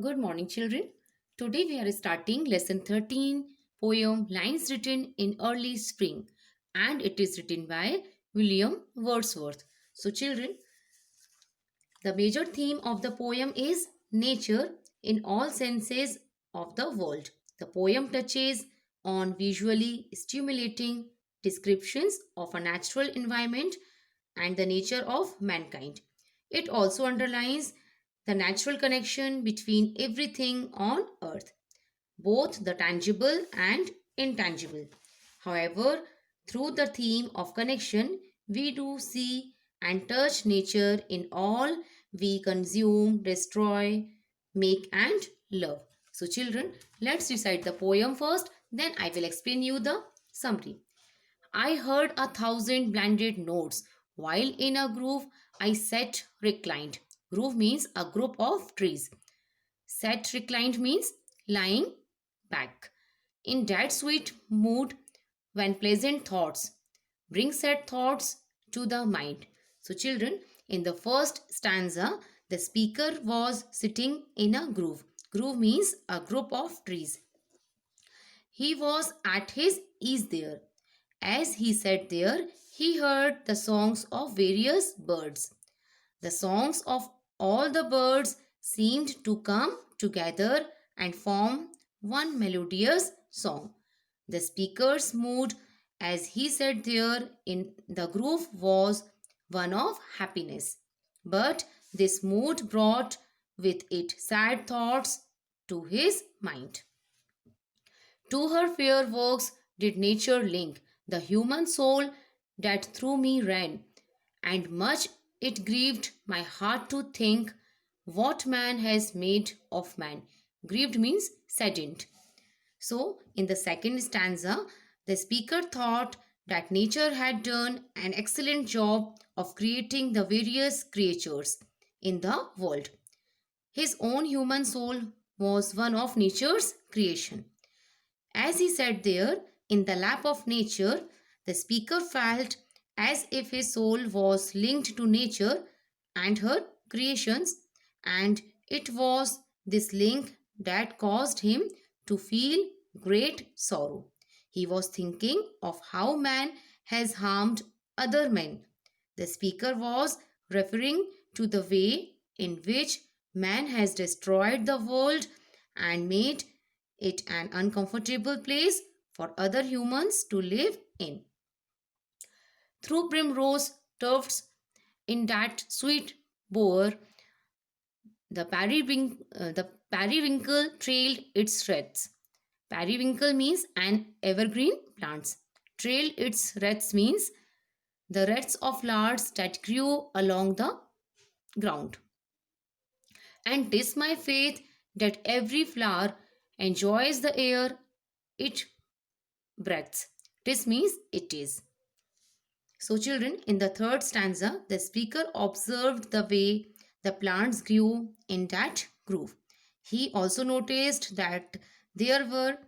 Good morning, children. Today we are starting lesson 13, poem Lines Written in Early Spring, and it is written by William Wordsworth. So, children, the major theme of the poem is nature in all senses of the world. The poem touches on visually stimulating descriptions of a natural environment and the nature of mankind. It also underlines the natural connection between everything on earth, both the tangible and intangible. However, through the theme of connection, we do see and touch nature in all we consume, destroy, make, and love. So, children, let's recite the poem first, then I will explain you the summary. I heard 1,000 blended notes while in a grove I sat reclined. Grove means a group of trees. Sat reclined means lying back. In that sweet mood when pleasant thoughts bring sad thoughts to the mind. So, children, in the first stanza, the speaker was sitting in a grove. Grove means a group of trees. He was at his ease there. As he sat there, he heard the songs of various birds. The songs of all the birds seemed to come together and form one melodious song. The speaker's mood as he sat there in the grove was one of happiness. But this mood brought with it sad thoughts to his mind. To her fair works did nature link the human soul that through me ran, and much it grieved my heart to think what man has made of man. Grieved means saddened. So, in the second stanza, the speaker thought that nature had done an excellent job of creating the various creatures in the world. His own human soul was one of nature's creation. As he sat there in the lap of nature, the speaker felt as if his soul was linked to nature and her creations, and it was this link that caused him to feel great sorrow. He was thinking of how man has harmed other men. The speaker was referring to the way in which man has destroyed the world and made it an uncomfortable place for other humans to live in. Through primrose tufts in that sweet bower, the periwinkle trailed its threads. Periwinkle means an evergreen plant. Trailed its wreaths means the wreaths of flowers that grew along the ground. And 'tis my faith that every flower enjoys the air it breaths. This means it is. So, children, in the third stanza, the speaker observed the way the plants grew in that grove. He also noticed that there were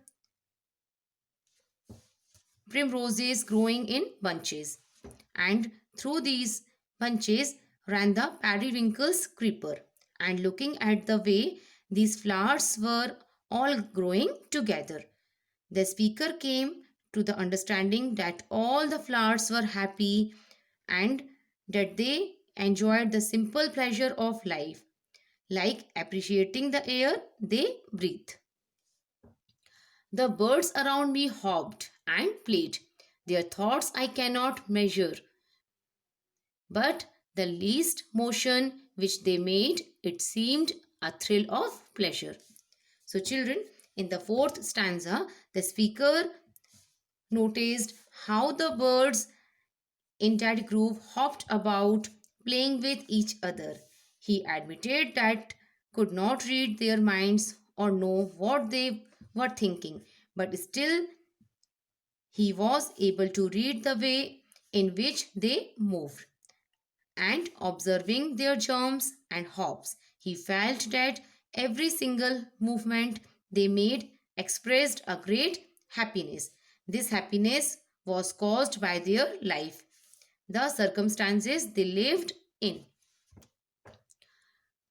primroses growing in bunches, and through these bunches ran the periwinkle's creeper. And looking at the way these flowers were all growing together, the speaker came to the understanding that all the flowers were happy and that they enjoyed the simple pleasure of life, like appreciating the air they breathe. The birds around me hopped and played. Their thoughts I cannot measure, but the least motion which they made, it seemed a thrill of pleasure. So, children, in the fourth stanza, the speaker noticed how the birds in that grove hopped about, playing with each other. He admitted that could not read their minds or know what they were thinking, but still he was able to read the way in which they moved. And observing their jumps and hops, he felt that every single movement they made expressed a great happiness. This happiness was caused by their life, the circumstances they lived in.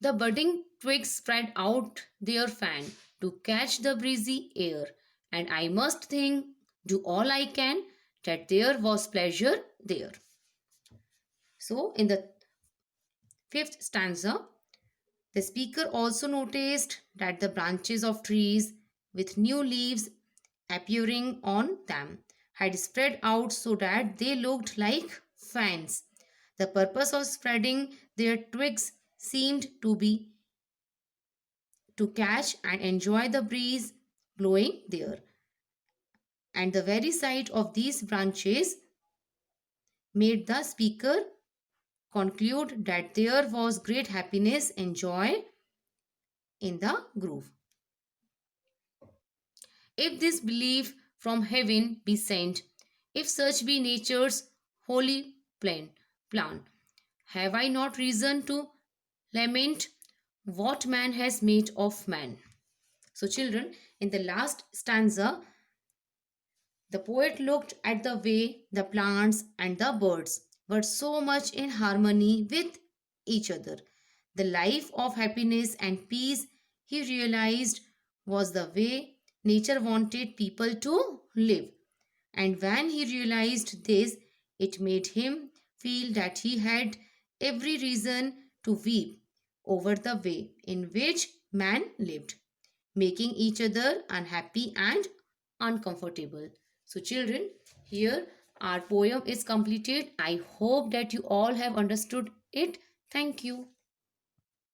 The budding twigs spread out their fan to catch the breezy air, and I must think, do all I can, that there was pleasure there. So, in the fifth stanza, the speaker also noticed that the branches of trees with new leaves appearing on them had spread out so that they looked like fans. The purpose of spreading their twigs seemed to be to catch and enjoy the breeze blowing there. And the very sight of these branches made the speaker conclude that there was great happiness and joy in the grove. If this belief from heaven be sent, if such be nature's holy plan, have I not reason to lament what man has made of man? So, children, in the last stanza, the poet looked at the way the plants and the birds were so much in harmony with each other. The life of happiness and peace he realized was the way nature wanted people to live. And when he realized this, it made him feel that he had every reason to weep over the way in which man lived, making each other unhappy and uncomfortable. So, children, here our poem is completed. I hope that you all have understood it. Thank you.